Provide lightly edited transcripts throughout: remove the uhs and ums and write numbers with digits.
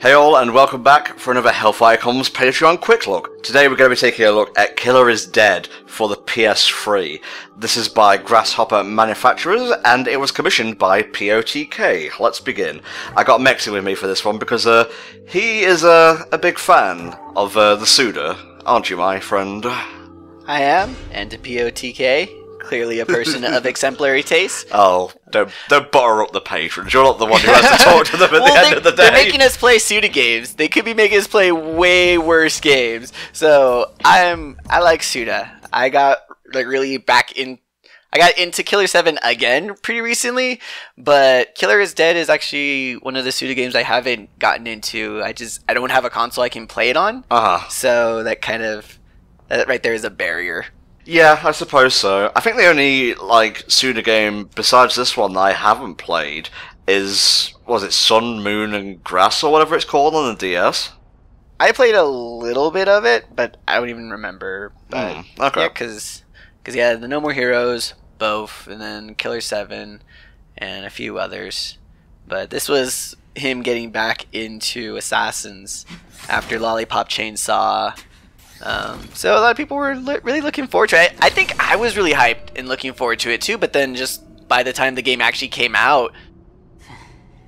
Hey all, and welcome back for another HellfireComms Patreon Quick Look. Today we're going to be taking a look at Killer is Dead for the PS3. This is by Grasshopper Manufacturers, and it was commissioned by POTK. Let's begin. I got Mexi with me for this one because he is a big fan of the Suda, aren't you, my friend? I am, and to POTK, clearly a person of exemplary taste. Oh, don't butter up the patrons. You're not the one who has to talk to them at the end of the day. They're making us play Suda games. They could be making us play way worse games. So I like Suda. I got I got into Killer 7 again pretty recently, but Killer is Dead is actually one of the Suda games I haven't gotten into. I don't have a console I can play it on. So that right there is a barrier. Yeah, I suppose so. I think the only, Suda game besides this one that I haven't played is, was it Sun, Moon, and Grass, or whatever it's called on the DS? I played a little bit of it, but I don't even remember. But, okay. Yeah, because the No More Heroes, both, and then Killer 7, and a few others. But this was him getting back into Assassins after Lollipop Chainsaw. So a lot of people were really looking forward to it. I think I was really hyped and looking forward to it too, but then just by the time the game actually came out,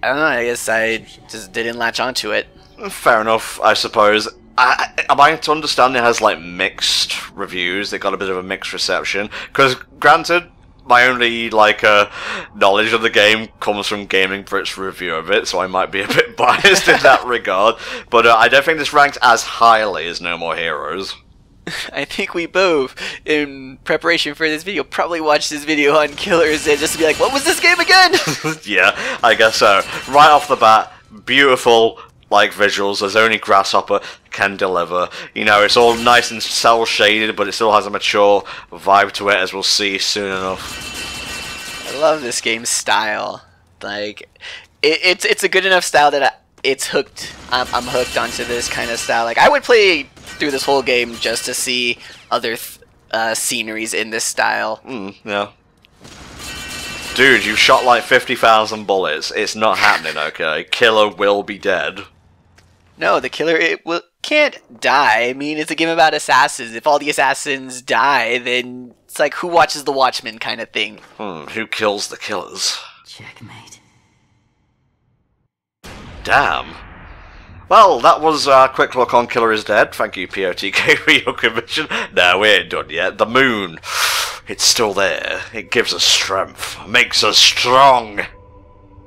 I don't know, I guess I just didn't latch onto it. Fair enough, I suppose. Am I to understand it has, mixed reviews? It got a bit of a mixed reception? Because, granted, my only, knowledge of the game comes from Gaming for its review of it, so I might be a bit biased in that regard. But I don't think this ranks as highly as No More Heroes. I think we both, in preparation for this video, probably watched this video on Killers and just to be like, what was this game again? Yeah, I guess so. Right off the bat, beautiful visuals as only Grasshopper can deliver. You know, it's all nice and cel-shaded, but it still has a mature vibe to it, as we'll see soon enough. I love this game's style. It's a good enough style that it's hooked. I'm hooked onto this kind of style. I would play through this whole game just to see other sceneries in this style. Yeah. Dude, you shot 50,000 bullets. It's not happening, okay? Killer will be dead. No, the killer can't die. I mean, it's a game about assassins. If all the assassins die, then it's like, who watches the Watchmen kind of thing. Who kills the killers? Checkmate. Damn. Well, that was a quick look on Killer is Dead. Thank you, POTK, for your commission. No, we ain't done yet. The moon. It's still there. It gives us strength. Makes us strong.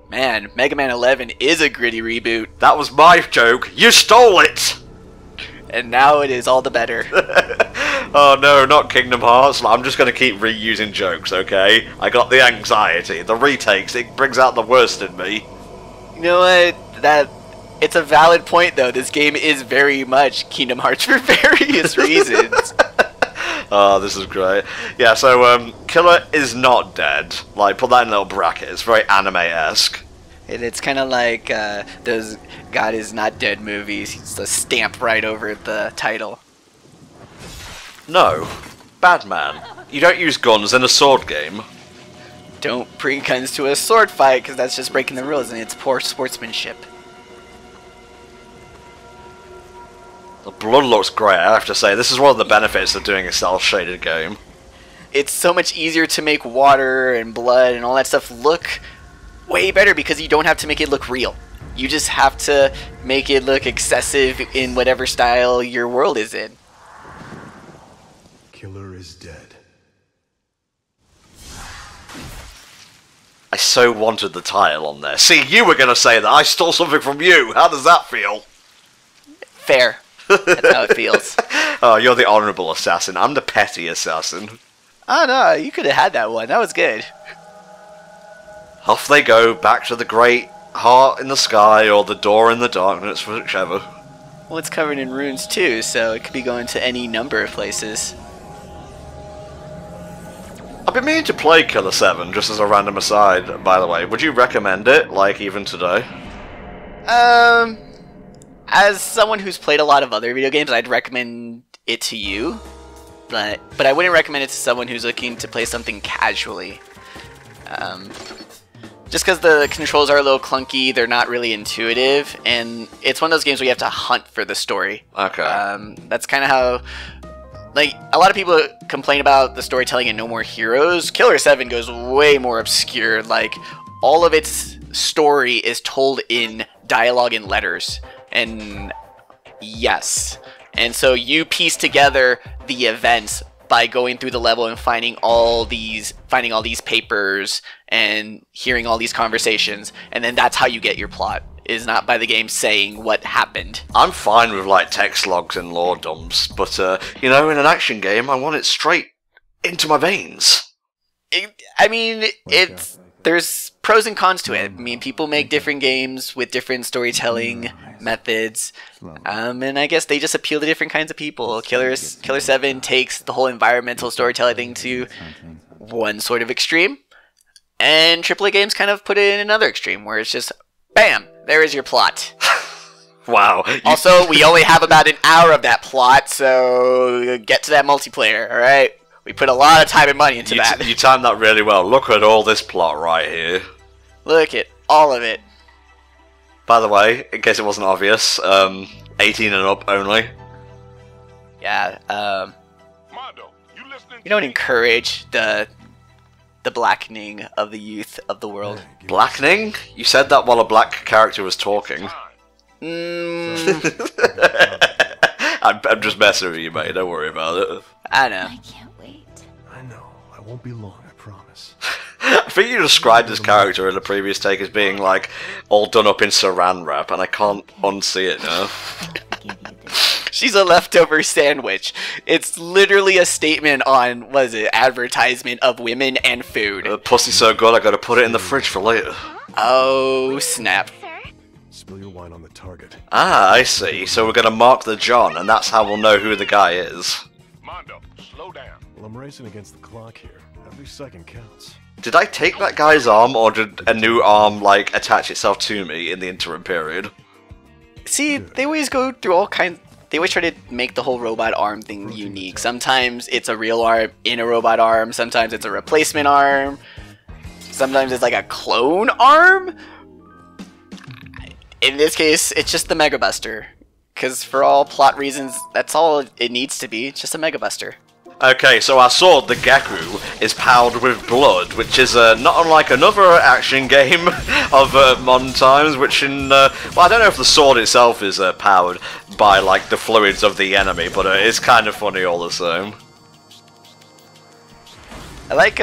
Man, Mega Man 11 is a gritty reboot. That was my joke. You stole it! And now it is all the better. Oh no, not Kingdom Hearts. I'm just going to keep reusing jokes, okay? I got the anxiety. The retakes, it brings out the worst in me. You know what? It's a valid point, though. This game is very much Kingdom Hearts for various reasons. Oh, this is great. Yeah, so, Killer is not dead. Put that in a little bracket. It's very anime-esque. And it's kind of like those God is Not Dead movies. It's a stamp right over the title. No. Bad man. You don't use guns in a sword game. Don't bring guns to a sword fight, because that's just breaking the rules, and it's poor sportsmanship. The blood looks great, I have to say. This is one of the benefits of doing a cel-shaded game. It's so much easier to make water and blood and all that stuff look way better because you don't have to make it look real. You just have to make it look excessive in whatever style your world is in. Killer is dead. I so wanted the title on there. See, you were going to say that. I stole something from you. How does that feel? Fair. That's how it feels. Oh, you're the honourable assassin. I'm the petty assassin. Oh no, you could have had that one. That was good. Off they go, back to the great heart in the sky, or the door in the darkness, whichever. Well, it's covered in runes too, so it could be going to any number of places. I've been meaning to play Killer 7, just as a random aside, by the way. Would you recommend it, even today? As someone who's played a lot of other video games, I'd recommend it to you. But I wouldn't recommend it to someone who's looking to play something casually. just because the controls are a little clunky, they're not really intuitive, and it's one of those games where you have to hunt for the story. Okay. That's kind of how, like, a lot of people complain about the storytelling in No More Heroes. Killer 7 goes way more obscure. Like, all of its story is told in dialogue and letters, and yes. And so you piece together the events by going through the level and finding all these papers and hearing all these conversations, and then that's how you get your plot, is not by the game saying what happened. I'm fine with like text logs and lore dumps, but you know, in an action game, I want it straight into my veins. There's pros and cons to it. I mean, people make different games with different storytelling methods, and I guess they just appeal to different kinds of people. Killer 7 takes the whole environmental storytelling thing to one sort of extreme, and AAA games kind of put it in another extreme, where it's just, bam, there is your plot. Wow. Also, we only have about an hour of that plot, so get to that multiplayer, alright? We put a lot of time and money into that. You timed that really well. Look at all this plot right here. Look at all of it. By the way, in case it wasn't obvious, 18 and up only. Yeah, we don't encourage the blackening of the youth of the world. Blackening? You said that while a black character was talking. I'm just messing with you, mate. Don't worry about it. I know. I can't wait. I know. I won't be long, I promise. I think you described this character in the previous take as being, like, all done up in saran wrap, and I can't unsee it now. She's a leftover sandwich. It's literally a statement on, what is it, advertisement of women and food. Pussy's so good, I gotta put it in the fridge for later. Oh, snap. Spill your wine on the target. Ah, I see. So we're gonna mark the John, and that's how we'll know who the guy is. Mondo, slow down. Well, I'm racing against the clock here. Every second counts. Did I take that guy's arm, or did a new arm, like, attach itself to me in the interim period? See, they always go through all kinds. They always try to make the whole robot arm thing unique. Sometimes it's a real arm in a robot arm. Sometimes it's a replacement arm. Sometimes it's like a clone arm. In this case, it's just the Mega Buster. Because for all plot reasons, that's all it needs to be. It's just a Mega Buster. Okay, so our sword, the Geku, is powered with blood, which is not unlike another action game of modern times, which in, well, I don't know if the sword itself is powered by, like, the fluids of the enemy, but it's kind of funny all the same. I like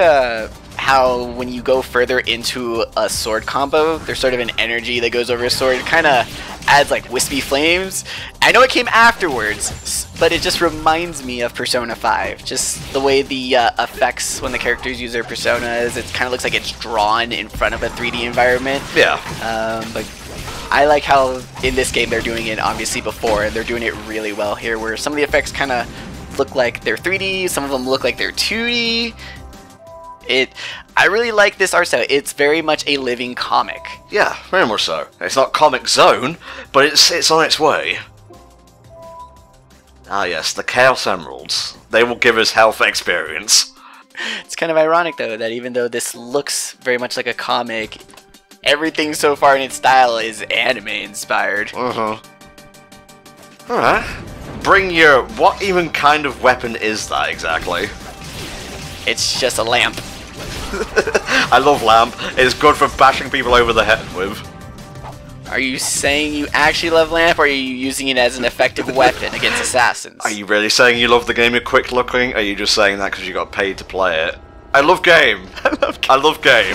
how when you go further into a sword combo, there's sort of an energy that goes over a sword. It kind of adds like wispy flames. I know it came afterwards, but it just reminds me of Persona 5. Just the way the effects when the characters use their personas, it kind of looks like it's drawn in front of a 3D environment. Yeah. But I like how in this game they're doing it obviously before, and they're doing it really well here, where some of the effects kind of look like they're 3D, some of them look like they're 2D. I really like this art style. It's very much a living comic. Yeah, very much so. It's not Comic Zone, but it's on its way. Ah yes, the Chaos Emeralds. They will give us health experience. It's kind of ironic though that even though this looks very much like a comic, everything so far in its style is anime inspired. Alright. Bring your... What even kind of weapon is that exactly? It's just a lamp. I love lamp. It's good for bashing people over the head with. Are you saying you actually love lamp, or are you using it as an effective weapon against assassins? Are you really saying you love the game of Quick Looking? Or are you just saying that because you got paid to play it? I love game. I love game.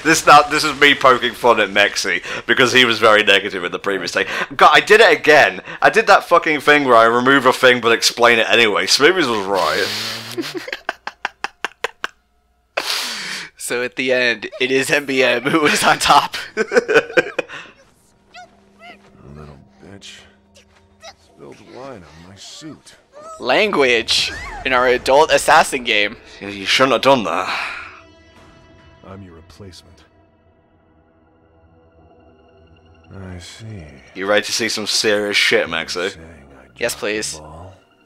This is me poking fun at Mexi because he was very negative in the previous day. God, I did it again. I did that fucking thing where I remove a thing but explain it anyway. Smoothies was right. So at the end, it is MBM who is on top. Little bitch. Spilled wine on my suit. Language in our adult assassin game. You shouldn't have done that. I'm your replacement. I see. You ready to see some serious shit, Maxi? Yes, please.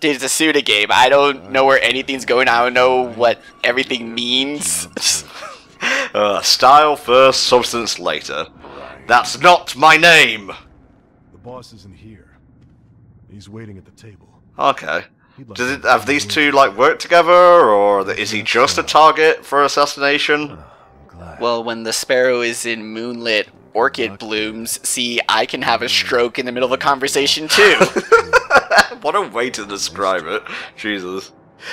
Dude, it's a Suda game. I don't know where anything's going. I don't know what everything means. Style first, substance later. That's not my name! The boss isn't here. He's waiting at the table. Okay. Have these two, like, worked together, or is he just a target for assassination? Well, when the sparrow is in moonlit orchid blooms, see, I can have a stroke in the middle of a conversation too. What a way to describe it. Jesus.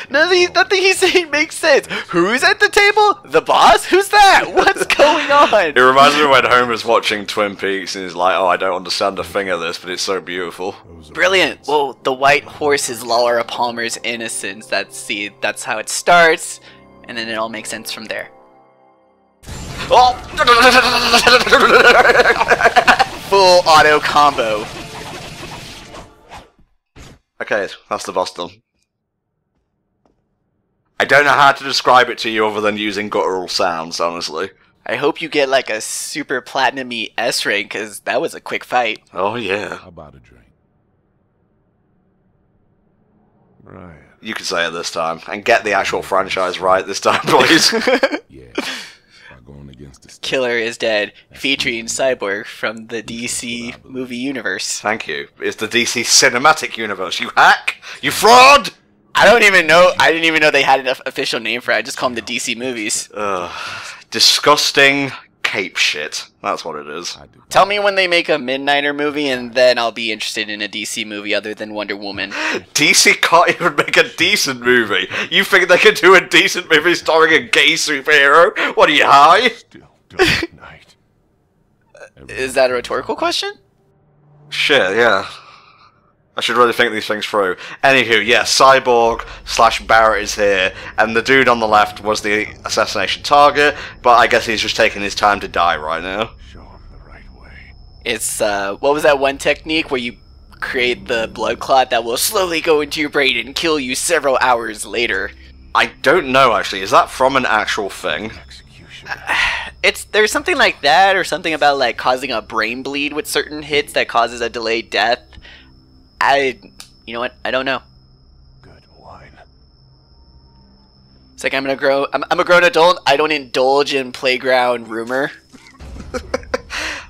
Nothing he's saying makes sense. Who's at the table? The boss? Who's that? What's going on? It reminds me of when Homer's watching Twin Peaks and he's like, oh, I don't understand a thing of this, but it's so beautiful. Brilliant. Well, the white horse is Laura Palmer's innocence. That's how it starts, and then it all makes sense from there. Oh! Full auto combo. Okay, that's the boss done. I don't know how to describe it to you other than using guttural sounds, honestly. I hope you get like a super platinum-y S rank, because that was a quick fight. Oh, yeah. How about a drink? Right. You can say it this time, and get the actual franchise right this time, please. Yeah. Going against the Killer is Dead, featuring Cyborg from the DC movie universe. Thank you. It's the DC Cinematic Universe, you hack! You fraud! I don't even know. I didn't even know they had an official name for it. I just call them the DC movies. Disgusting cape shit. That's what it is. Tell me when they make a Midnighter movie, and then I'll be interested in a DC movie other than Wonder Woman. DC can't even make a decent movie. You think they could do a decent movie starring a gay superhero? What are you, high? Still dark night. Is that a rhetorical question? Shit, yeah. I should really think these things through. Anywho, yeah, Cyborg / Barrett is here, and the dude on the left was the assassination target, but I guess he's just taking his time to die right now. Show him the right way. It's, what was that one technique where you create the blood clot that will slowly go into your brain and kill you several hours later? I don't know, actually. Is that from an actual thing? Execution. There's something like that, or something about, like, causing a brain bleed with certain hits that causes a delayed death. You know what? I don't know. Good wine. It's like I'm a grown adult. I don't indulge in playground rumor.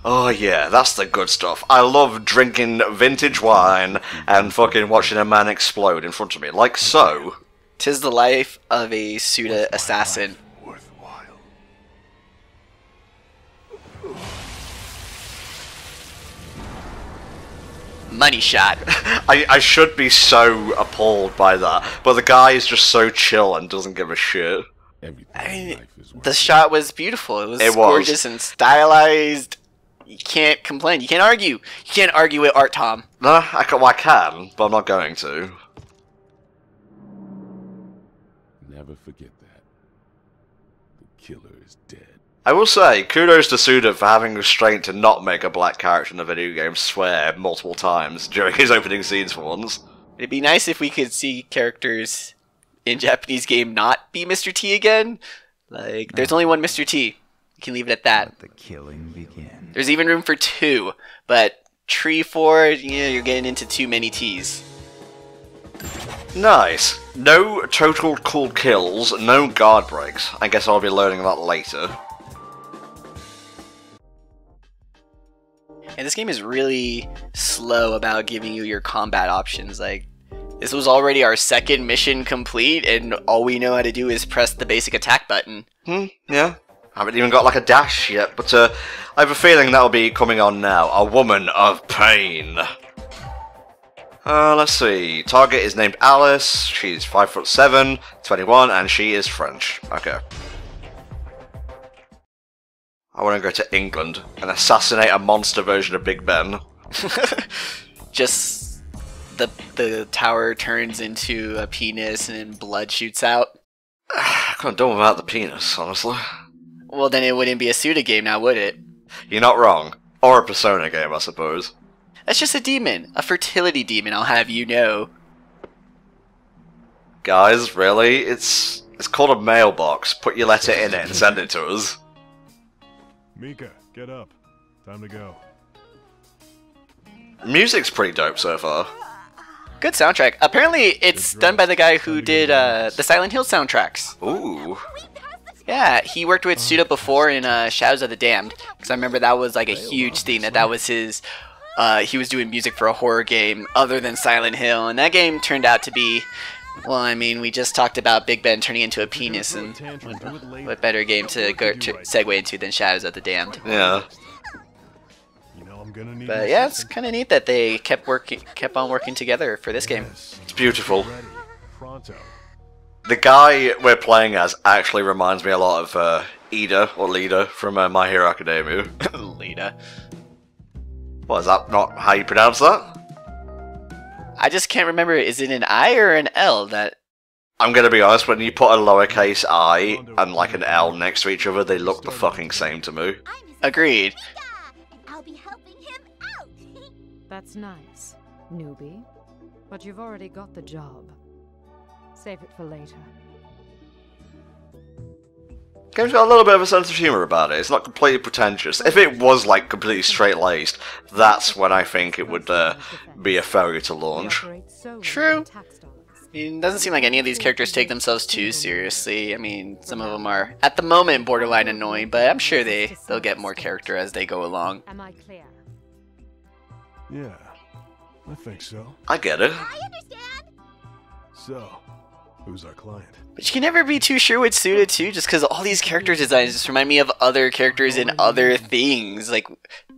Oh yeah, that's the good stuff. I love drinking vintage wine and fucking watching a man explode in front of me, like so. 'Tis the life of a Suda assassin. Worthwhile. Money shot. I should be so appalled by that, but the guy is just so chill and doesn't give a shit. Everything in life is The shot was beautiful. It was It was. gorgeous and stylized. You can't complain. You can't argue. You can't argue with art, Tom. No, I can, but I'm not going to. Never forget that. The killer is dead. I will say, kudos to Suda for having restraint to not make a black character in the video game swear multiple times during his opening scenes for once. It'd be nice if we could see characters in Japanese game not be Mr. T again. Like, there's only one Mr. T. You can leave it at that. Let the killing begin. There's even room for 2, but Tree 4, yeah, you're getting into too many T's. Nice. No total cool kills, no guard breaks. I guess I'll be learning that later. And this game is really slow about giving you your combat options. Like, this was already our second mission complete, and all we know how to do is press the basic attack button. Yeah. Haven't even got like a dash yet, but I have a feeling that'll be coming on now. A woman of pain. Let's see. Target is named Alice. She's 5'7", 21, and she is French. Okay. I want to go to England and assassinate a monster version of Big Ben. Just the tower turns into a penis and then blood shoots out. I couldn't do without the penis, honestly. Well, then it wouldn't be a Suda game now, would it? You're not wrong. Or a Persona game, I suppose. That's just a demon. A fertility demon, I'll have you know. Guys, really? It's called a mailbox. Put your letter in it and send it to us. Mika, get up. Time to go. Music's pretty dope so far. Good soundtrack. Apparently, it's done by the guy who did the Silent Hill soundtracks. Ooh. Yeah, he worked with Suda before in Shadows of the Damned, because I remember that was like a huge thing, that was his, he was doing music for a horror game other than Silent Hill, and that game turned out to be, well, I mean, we just talked about Big Ben turning into a penis, and what better game to segue into than Shadows of the Damned. Yeah. But yeah, it's kind of neat that they kept on working together for this game. It's beautiful. The guy we're playing as actually reminds me a lot of Ida, or Lida, from My Hero Academia. Lida. What, is that not how you pronounce that? I just can't remember, is it an I or an L that... I'm gonna be honest, when you put a lowercase I and like an L next to each other, they look the fucking same to me. Agreed. I'll be helping him out. That's nice, newbie. But you've already got the job. Save it for later. Game's got a little bit of a sense of humour about it. It's not completely pretentious. If it was like completely straight-laced, that's when I think it would be a failure to launch. True. I mean, it doesn't seem like any of these characters take themselves too seriously. I mean, some of them are, at the moment, borderline annoying, but I'm sure they'll get more character as they go along. Am I clear? Yeah, I think so. I get it. I understand. So, who's our client? But you can never be too sure with Suda too, just because all these character designs just remind me of other characters in other things, like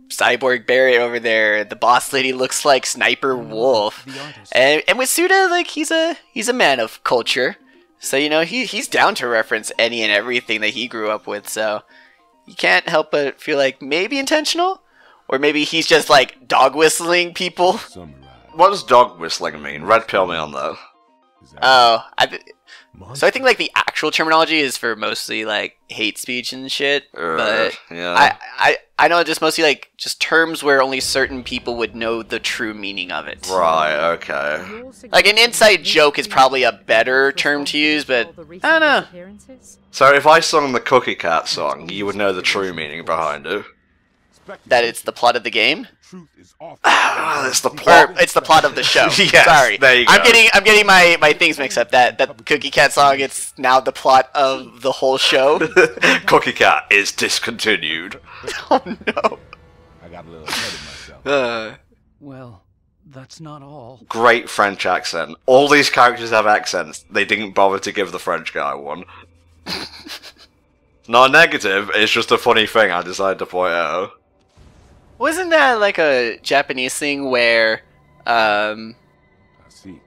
Cyborg Barrett over there. The boss lady looks like Sniper Wolf, and with Suda, like he's a man of culture, so you know he's down to reference any and everything that he grew up with. So you can't help but feel like maybe intentional, or maybe he's just like dog whistling people. What does dog whistling mean? Red pill me on that. Oh, so I think like the actual terminology is for mostly like hate speech and shit, but yeah. I know just mostly like just terms where only certain people would know the true meaning of it. Right, okay. Like an inside joke is probably a better term to use, but I don't know. So if I sung the Cookie Cat song, you would know the true meaning behind it. That it's the plot of the game? It's the plot. Or it's the plot of the show. Yes, sorry. there you go. I'm getting my things mixed up. That Cookie Cat song, it's now the plot of the whole show. Cookie Cat is discontinued. Oh no. I got a little ahead of myself. Well, that's not all. Great French accent. All these characters have accents. They didn't bother to give the French guy one. Not negative, it's just a funny thing I decided to point out. Wasn't that like a Japanese thing where I see.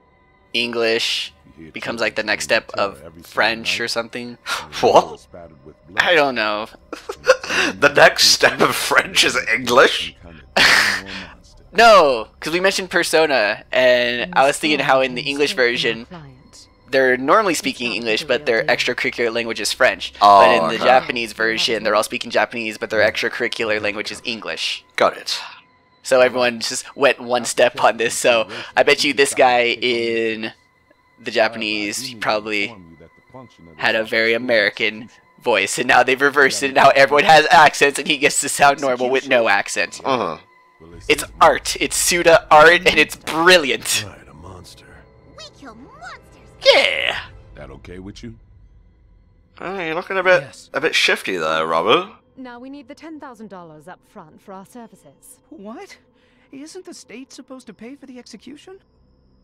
English becomes like the next step of French or something? What? I don't know. The next step of French is English? No, because we mentioned Persona, and I was thinking how in the English version, they're normally speaking English, but their extracurricular language is French. Oh, but in the okay. Japanese version, they're all speaking Japanese, but their extracurricular language is English. Got it. So everyone just went one step on this, so I bet you this guy in the Japanese probably had a very American voice, and now they've reversed it, and now everyone has accents, and he gets to sound normal with no accent. Uh-huh. It's art. It's Suda art, and it's brilliant. Right, a monster. We kill monsters. Yeah! That okay with you? Oh, you're looking a bit shifty there, Robert. Now we need the $10,000 up front for our services. What? Isn't the state supposed to pay for the execution?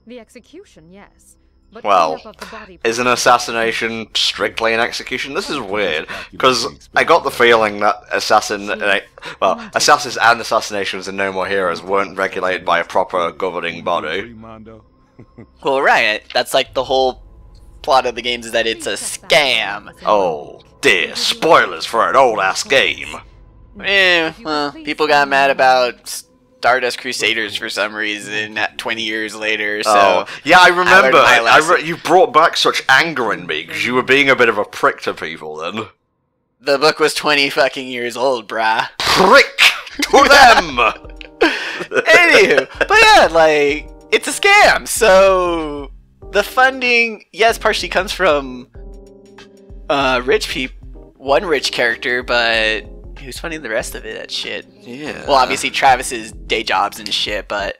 The execution, yes. But Well, cleanup of the body is an assassination strictly an execution? This is weird, because I got the feeling that assassins and assassinations in No More Heroes weren't regulated by a proper governing body. Well, right. That's like the whole plot of the games is that it's a scam. Oh dear, spoilers for an old-ass game. Well, people got mad about Stardust Crusaders for some reason 20 years later, so... Oh, yeah, I remember. learned my lesson. You brought back such anger in me, because you were being a bit of a prick to people then. The book was 20 fucking years old, brah. Prick to them! Anywho, but yeah, like, it's a scam, so... The funding, yes, partially comes from rich people, one rich character, but who's funding the rest of it? That shit. Yeah. Well, obviously Travis's day jobs and shit, but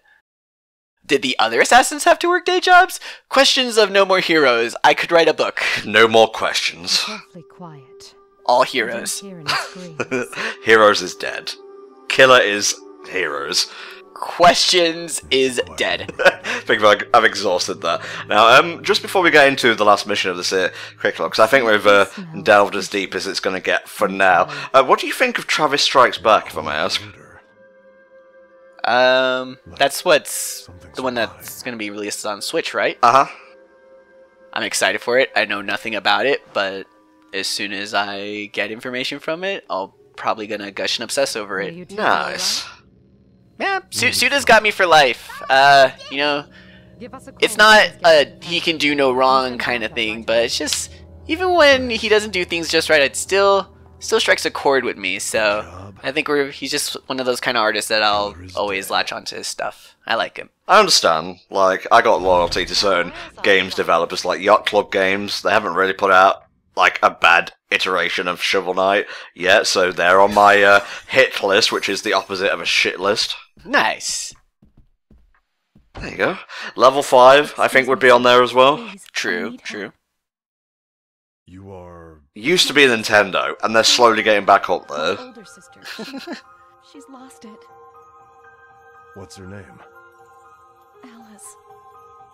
did the other assassins have to work day jobs? Questions of No More Heroes. I could write a book. No more questions. Awfully quiet. all heroes. Hearing screams. Heroes is dead. Killer is heroes. Questions is dead. I think I've exhausted that. Now, just before we get into the last mission of this quick look, because I think we've delved as deep as it's going to get for now. What do you think of Travis Strikes Back, if I may ask? That's what's the one that's going to be released on Switch, right? Uh-huh. I'm excited for it. I know nothing about it, but as soon as I get information from it, I'll probably gonna gush and obsess over Will it. you two Nice. go Yeah, Suda's got me for life. You know, right? Give us a it's call not when things get he can do no wrong kind of thing, but it's just even when he doesn't do things just right, it still strikes a chord with me. So I think he's just one of those kind of artists that I'll always latch onto his stuff. I like him. I understand. Like, I got loyalty to certain games developers, like Yacht Club Games. They haven't really put out, like, a bad iteration of Shovel Knight yet, so they're on my hit list, which is the opposite of a shit list. Nice. There you go. Level 5, I think, would be on there as well. Please, I True, need true. help. You are... Used to be Nintendo, and they're slowly getting back up My there. older sister. She's lost it. What's her name? Alice.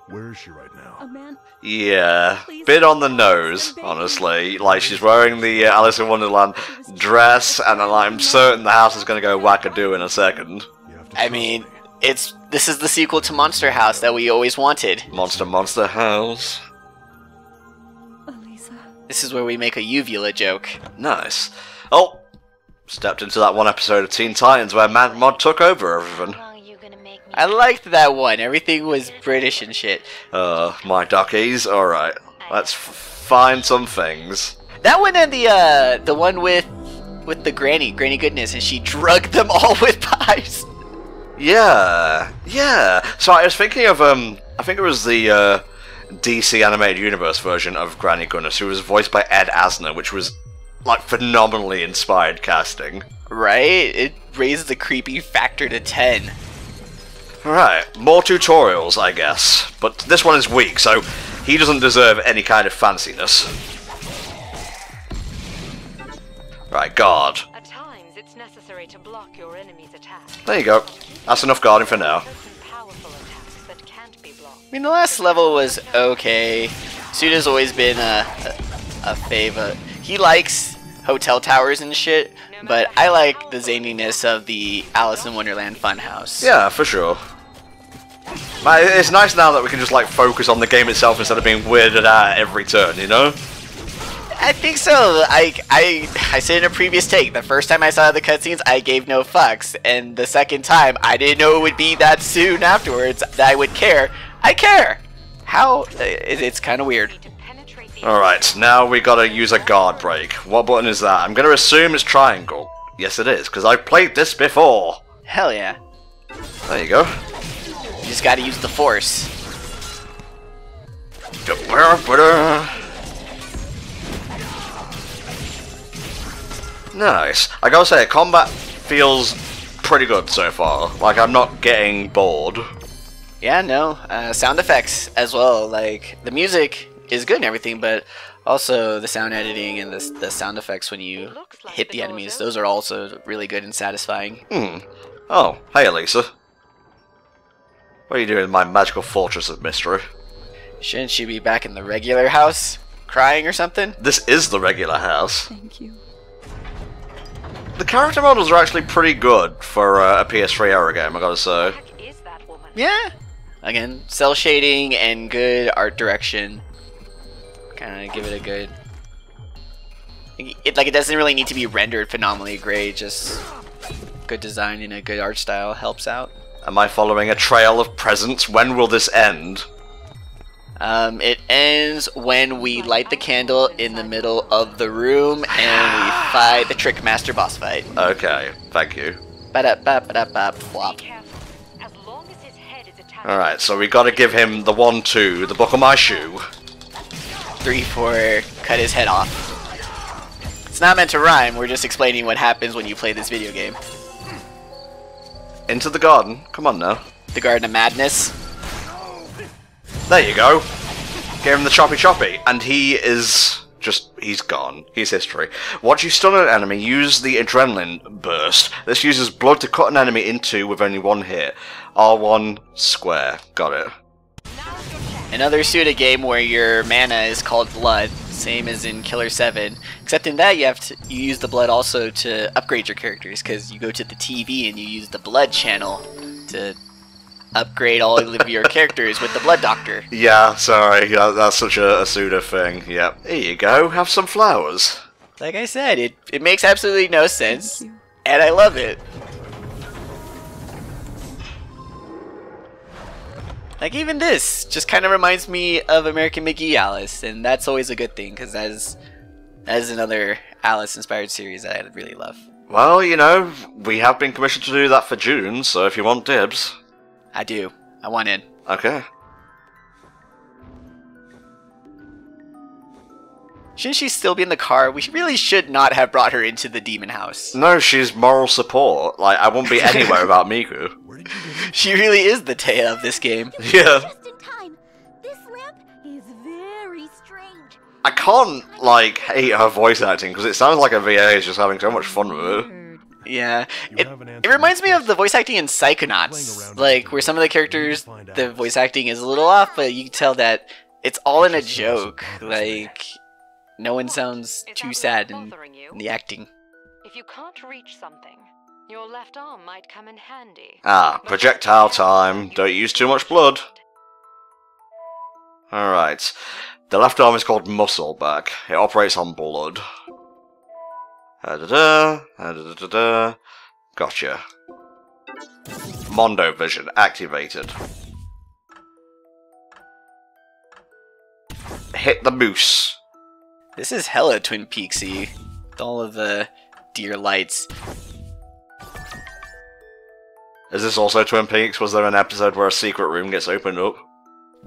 Where is she right A now? man. Yeah, bit on the nose, honestly. Like, she's wearing the Alice in Wonderland dress, and I'm certain the house is going to go wackadoo in a second. You have to I trust mean, me. this is the sequel to Monster House that we always wanted. Monster House. Elisa. This is where we make a uvula joke. Nice. Oh, stepped into that one episode of Teen Titans where Matt Mod took over everything. I liked that one. Everything was British and shit. My duckies. Alright, let's find some things. That one and the one with the Granny Goodness, and she drugged them all with pies. Yeah. So I was thinking of, I think it was the DC Animated Universe version of Granny Goodness, who was voiced by Ed Asner, which was, like, phenomenally inspired casting. Right? It raised the creepy factor to 10. Alright, more tutorials, I guess. But this one is weak, so he doesn't deserve any kind of fanciness. Right, guard. At times, it's necessary to block your enemy's attacks. There you go. That's enough guarding for now. Certain powerful attacks that can't be blocked. I mean, the last level was okay. Suda's always been a fave. He likes hotel towers and shit, but I like the zaniness of the Alice in Wonderland Funhouse. Yeah, for sure. But it's nice now that we can just, like, focus on the game itself instead of being weirded out at every turn, you know? I think so. I said in a previous take, the first time I saw the cutscenes, I gave no fucks, and the second time, I didn't know it would be that soon afterwards that I would care. I care! How? It's kind of weird. To penetrate the Alright, now we gotta use a guard break. What button is that? I'm gonna assume it's triangle. Yes, it is, because I've played this before. Hell yeah. There you go. You just gotta use the force. Nice. I gotta say, combat feels pretty good so far. Like, I'm not getting bored. Yeah, no. Sound effects as well. Like, the music is good and everything, but also the sound editing and the sound effects when you hit the enemies, those are also really good and satisfying. Oh, hey Elisa. What are you doing in my magical fortress of mystery? Shouldn't she be back in the regular house? Crying or something? This is the regular house. Thank you. The character models are actually pretty good for a PS3 era game, I gotta say. heck is that woman? Yeah. Again, cell shading and good art direction. Kind of give it a good... It doesn't really need to be rendered phenomenally great, just good design and a good art style helps out. Am I following a trail of presents? When will this end? It ends when we light the candle in the middle of the room and we fight the Trick Master boss fight. Okay, thank you. Ba-da-ba-ba-da-ba, flop. Be careful. As long as his head is attached. Alright, so we gotta give him the 1-2, the buckle my shoe. 3-4, cut his head off. It's not meant to rhyme, we're just explaining what happens when you play this video game. Into the garden. Come on now. The Garden of Madness. There you go. Gave him the choppy choppy. And he is just, he's gone. He's history. Once you stun an enemy, use the adrenaline burst. This uses blood to cut an enemy in two with only one hit. R1 square. Got it. Another Suda game where your mana is called blood, same as in Killer 7. Except in that you use the blood also to upgrade your characters, because you go to the TV and you use the blood channel to upgrade all of your characters with the blood doctor. Yeah, sorry. That's such a Suda thing. Yep. Here you go. Have some flowers. Like I said, it makes absolutely no sense, and I love it. Like, even this just kind of reminds me of American McGee Alice, and that's always a good thing, because that is another Alice-inspired series that I really love. Well, you know, we have been commissioned to do that for June, so if you want dibs... I do. I want in. Okay. Shouldn't she still be in the car? We really should not have brought her into the demon house. No, she's moral support. Like, I wouldn't be anywhere without Miku. She really is the Taya of this game. Yeah. Just in time. This lamp is very strange. I can't, like, hate her voice acting, because it sounds like a VA is just having so much fun with it. Yeah, it reminds me of the voice acting in Psychonauts, like, where some of the characters, the voice acting is a little off, but you can tell that it's all in a joke, like, no one sounds too sad in the acting. If you can't reach something, your left arm might come in handy. Ah, projectile time. Don't use too much blood. Alright. The left arm is called Muscleback. It operates on blood. Gotcha. Mondo Vision activated. Hit the moose. This is hella Twin Peaksy, with all of the deer lights. Is this also Twin Peaks? Was there an episode where a secret room gets opened up?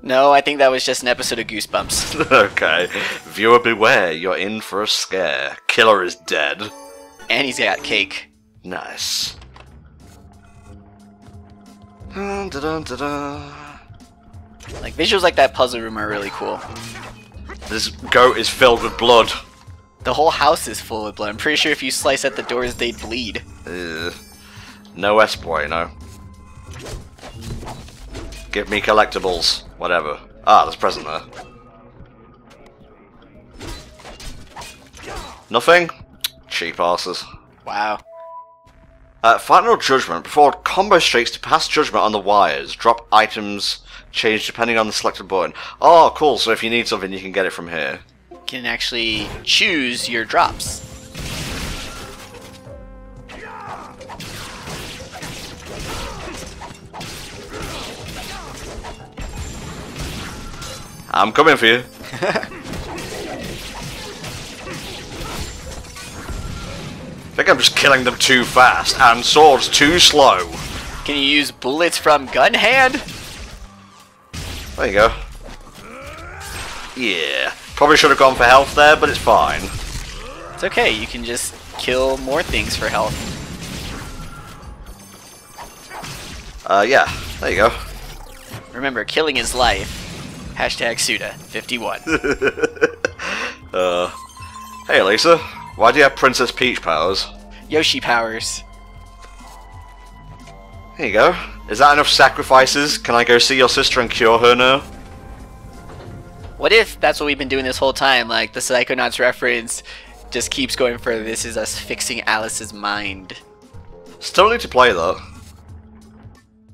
No, I think that was just an episode of Goosebumps. Okay. Viewer beware, you're in for a scare. Killer is dead. And he's got cake. Nice. Dun, dun, dun, dun, dun. Like, visuals like that puzzle room are really cool. This goat is filled with blood. The whole house is full of blood. I'm pretty sure if you slice at the doors, they'd bleed. Ugh. No es bueno. Give me collectibles. Whatever. Ah, there's a present there. Nothing? Cheap asses. Wow. Final Judgment. Before combo streaks to pass judgment on the wires. Drop items change depending on the selected button. Oh, cool. So if you need something, you can get it from here. You can actually choose your drops. I'm coming for you. I think I'm just killing them too fast, and swords too slow. Can you use bullets from gun hand? There you go. Yeah. Probably should have gone for health there, but it's fine. It's okay, you can just kill more things for health. Yeah. There you go. Remember, killing is life. Hashtag Suda 51. Hey Lisa, why do you have Princess Peach powers? Yoshi powers. Here you go. Is that enough sacrifices? Can I go see your sister and cure her now? What if that's what we've been doing this whole time? Like the Psychonauts reference just keeps going further. This is us fixing Alice's mind. Still need to play though.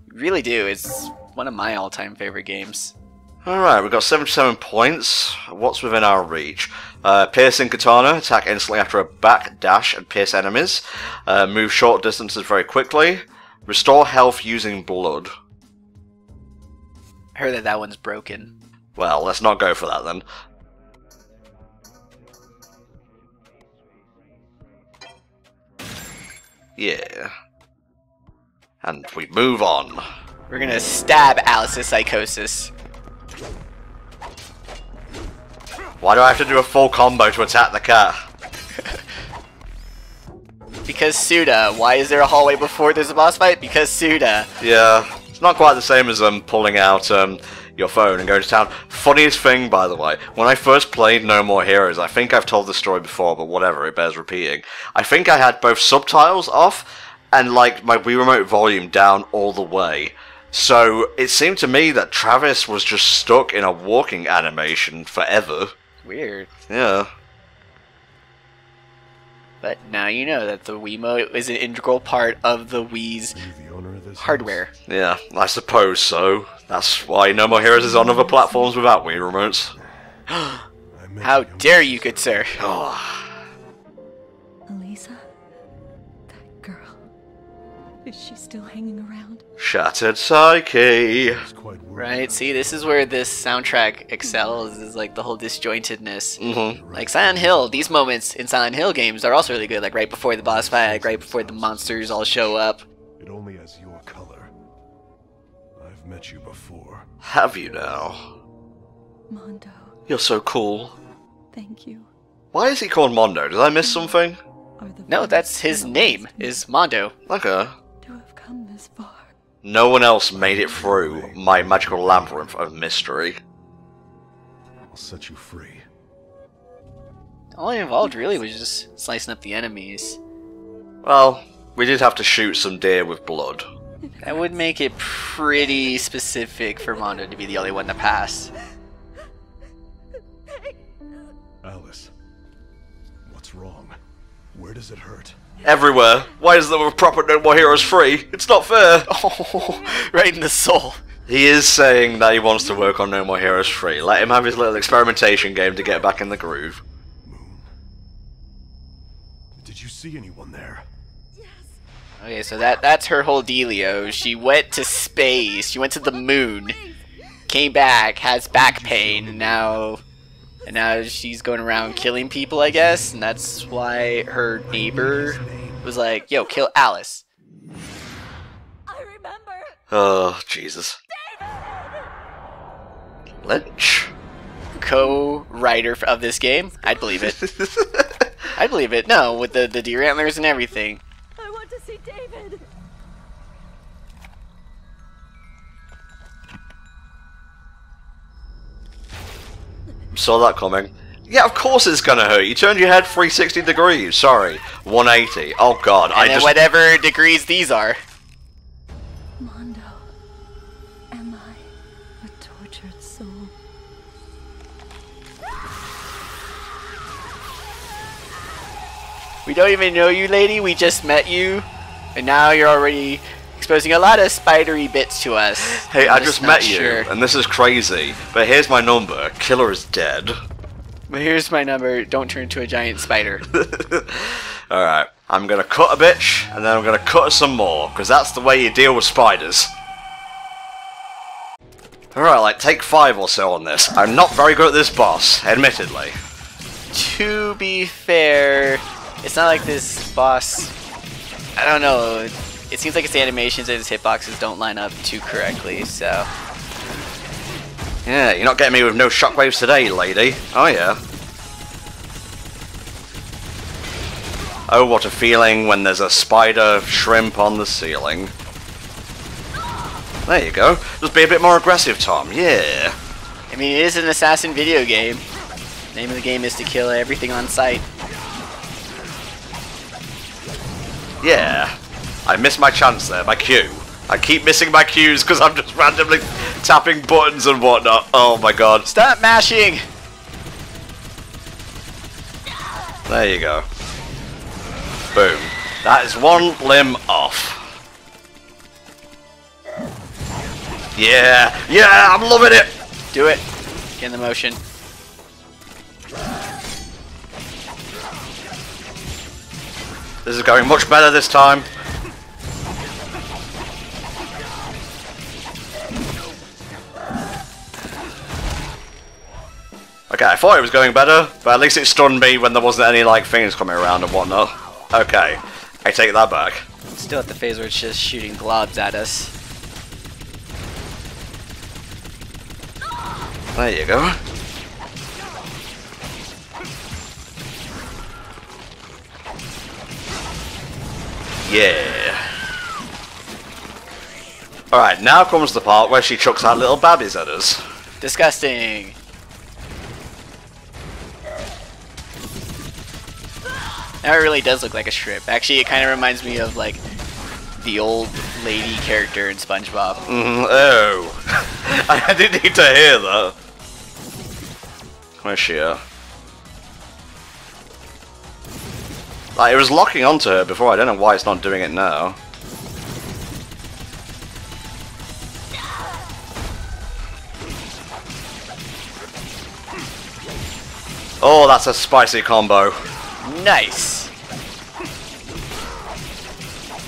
Really do. It's one of my all-time favorite games. Alright, we've got 77 points. What's within our reach? Piercing Katana, attack instantly after a back dash and pierce enemies. Move short distances very quickly. Restore health using blood. I heard that one's broken. Well, let's not go for that then. Yeah. And we move on. We're gonna stab Alice's psychosis. Why do I have to do a full combo to attack the cat? Because Suda. Why is there a hallway before there's a boss fight? Because Suda. Yeah, it's not quite the same as pulling out, your phone and go to town. Funniest thing, by the way, when I first played No More Heroes, I think I've told this story before, but whatever, it bears repeating. I think I had both subtitles off and like my Wii Remote volume down all the way. So it seemed to me that Travis was just stuck in a walking animation forever. Weird. Yeah. But now you know that the Wiimote is an integral part of the Wii's Are you the owner of this hardware. Yeah, I suppose so. That's why No More Heroes is on other platforms without Wii remotes. house? I met How you young dare you, good sir? Oh. Elisa? That girl. Is she still hanging around? Shattered Psyche. was quite worried Right? about See, this is where this soundtrack excels, is like the whole disjointedness. Mm-hmm. Like Silent Hill, these moments in Silent Hill games are also really good, like right before the boss fight, like right before the monsters all show up. it only has your color. I've met you before. Have you now? Mondo, You're so cool. thank you. Why is he called Mondo? Did I miss something? Are the No, friends that's his that name, raised me is Mondo. Okay. to have come this far. No one else made it through my magical labyrinth of mystery. I'll set you free. All involved really was just slicing up the enemies. Well, we did have to shoot some deer with blood. That would make it pretty specific for Mondo to be the only one to pass. Alice, what's wrong? Where does it hurt? Everywhere. Why is there a proper No More Heroes free? It's not fair. Oh, right in the soul. He is saying that he wants to work on No More Heroes 3. Let him have his little experimentation game to get back in the groove. Moon. Did you see anyone there? Okay, so that's her whole dealio. She went to space, she went to the moon, came back, has back pain, and now she's going around killing people, I guess, and that's why her neighbor was like, yo, kill Alice. I remember! Oh, Jesus. Lynch. Co-writer of this game? I'd believe it. I'd believe it. No, with the deer antlers and everything. I want to see David! Saw that coming. Yeah, of course it's gonna hurt. You turned your head 360 degrees. Sorry, 180. Oh God, And then whatever degrees these are. Mondo, am I a tortured soul? We don't even know you, lady. We just met you, and now you're already exposing a lot of spidery bits to us. Hey, I'm I just met you, sure. and this is crazy. But here's my number. Killer is dead. But here's my number. Don't turn into a giant spider. Alright, I'm gonna cut a bitch, and then I'm gonna cut her some more, because that's the way you deal with spiders. Alright, like take 5 or so on this. I'm not very good at this boss, admittedly. To be fair, it's not like this boss. I don't know. It seems like its animations and its hitboxes don't line up too correctly, so. Yeah, you're not getting me with no shockwaves today, lady. Oh yeah. Oh, what a feeling when there's a spider shrimp on the ceiling. There you go. Just be a bit more aggressive, Tom. Yeah. I mean, it is an assassin video game. The name of the game is to kill everything on sight. Yeah. I missed my chance there, my cue. I keep missing my cues because I'm just randomly tapping buttons and whatnot. Oh my God. Stop mashing! There you go. Boom. That is one limb off. Yeah! Yeah! I'm loving it! Do it. Get in the motion. This is going much better this time. Okay, I thought it was going better, but at least it stunned me when there wasn't any like things coming around and whatnot. Okay, I take that back. Still at the phase where it's just shooting globs at us. There you go. Yeah. Alright, now comes the part where she chucks out little babbies at us. Disgusting. Now it really does look like a strip. Actually, it kind of reminds me of like the old lady character in SpongeBob. Oh. I didn't need to hear that. Where's she at? Like, it was locking onto her before. I don't know why it's not doing it now. Oh, that's a spicy combo. Nice.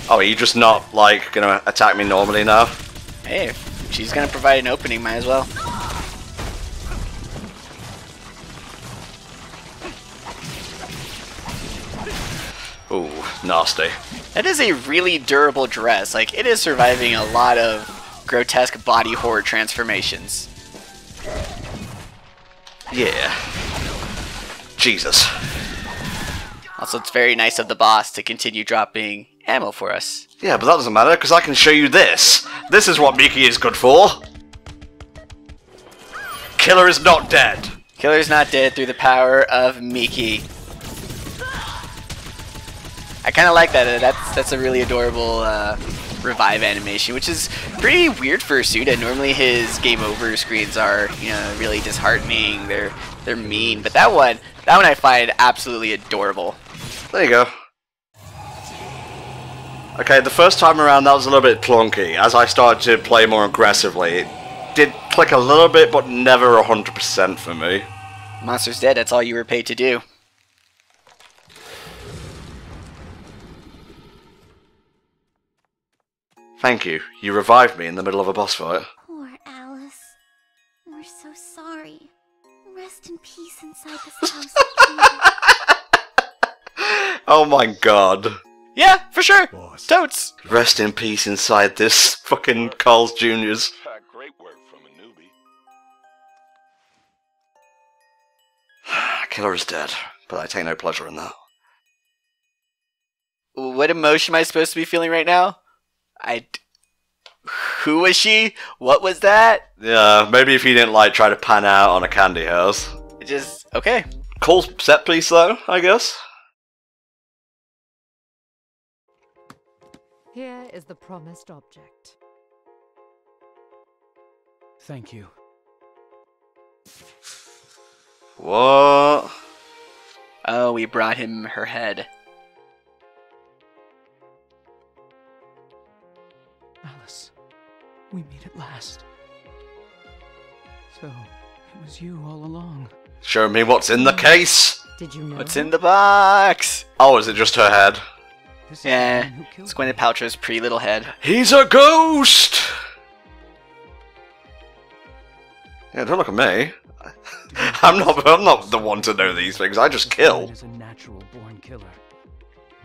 Oh, are you just not, like, gonna attack me normally now? Hey, if she's gonna provide an opening, might as well. Ooh, nasty. That is a really durable dress. Like, it is surviving a lot of grotesque body horror transformations. Yeah. Jesus. Also, it's very nice of the boss to continue dropping ammo for us. Yeah, but that doesn't matter, because I can show you this. This is what Miki is good for. Killer is not dead. Killer's not dead through the power of Miki. I kind of like that. That's a really adorable revive animation, which is pretty weird for Suda. Normally his game over screens are, you know, really disheartening. They're mean, but that one I find absolutely adorable. There you go. Okay, the first time around that was a little bit clunky. As I started to play more aggressively, it did click a little bit, but never 100% for me. Monster's dead. That's all you were paid to do. Thank you. You revived me in the middle of a boss fight. Poor Alice. We're so sorry. Rest in peace inside this house. Oh my god. Yeah, for sure. Boss. Totes. Rest in peace inside this fucking Carl's Jr.'s. Great work from a newbie. Killer is dead, but I take no pleasure in that. What emotion am I supposed to be feeling right now? Who was she? What was that? Yeah, maybe if he didn't like try to pan out on a candy house. Okay. Cool set piece though, I guess. Here is the promised object. Thank you. What? Oh, we brought him her head. Alice, we meet at last. So, it was you all along. Show me what's in the case. Did you know? What's in the box? Oh, is it just her head? This is Yeah, the man who killed it's Gwyneth Paltrow's pretty little head. He's a ghost! Yeah, don't look at me. I'm not the one to know these things. I just This kill. man is a natural-born killer.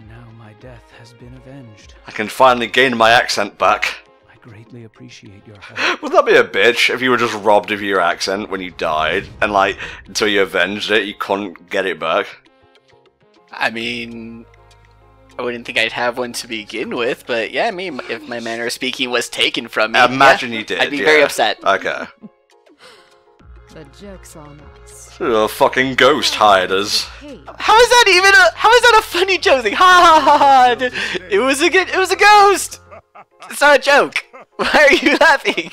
Now my death has been avenged. I can finally gain my accent back. I greatly appreciate your help. Would that be a bitch if you were just robbed of your accent when you died, and like, until you avenged it, you couldn't get it back? I mean, I wouldn't think I'd have one to begin with, but yeah, I mean, if my manner of speaking was taken from me, Imagine yeah, you did. I'd be yeah. very upset. Okay. The joke's on us. A fucking ghost hired us. Hey, How is that a funny joke? Like, ha ha ha ha! It was a ghost. It's not a joke. Why are you laughing?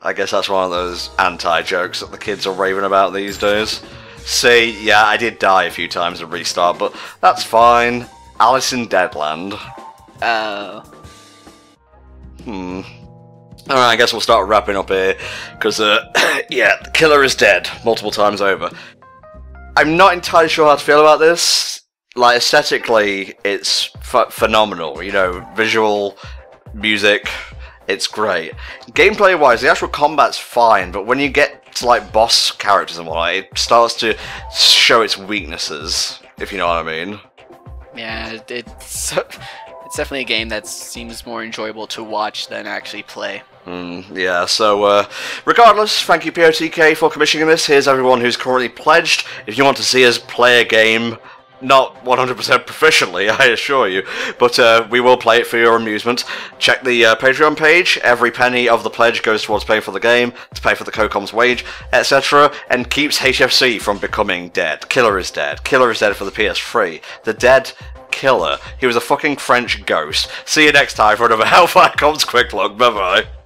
I guess that's one of those anti-jokes that the kids are raving about these days. See, yeah, I did die a few times at restart, but that's fine. Alice in Deadland. Oh. Alright, I guess we'll start wrapping up here, because, yeah, the killer is dead, multiple times over. I'm not entirely sure how to feel about this. Like, aesthetically, it's phenomenal, you know, visual, music, it's great. Gameplay-wise, the actual combat's fine, but when you get to, like, boss characters and whatnot, it starts to show its weaknesses, if you know what I mean. Yeah, it's definitely a game that seems more enjoyable to watch than actually play. Yeah, so, regardless, thank you POTK for commissioning this. Here's everyone who's currently pledged. If you want to see us play a game Not 100% proficiently, I assure you, but we will play it for your amusement. Check the Patreon page. Every penny of the pledge goes towards paying for the game, to pay for the co-com's wage, etc., and keeps HFC from becoming dead. Killer is dead. Killer is dead for the PS3. The dead killer. He was a fucking French ghost. See you next time for another HellfireComms Quick Look. Bye-bye.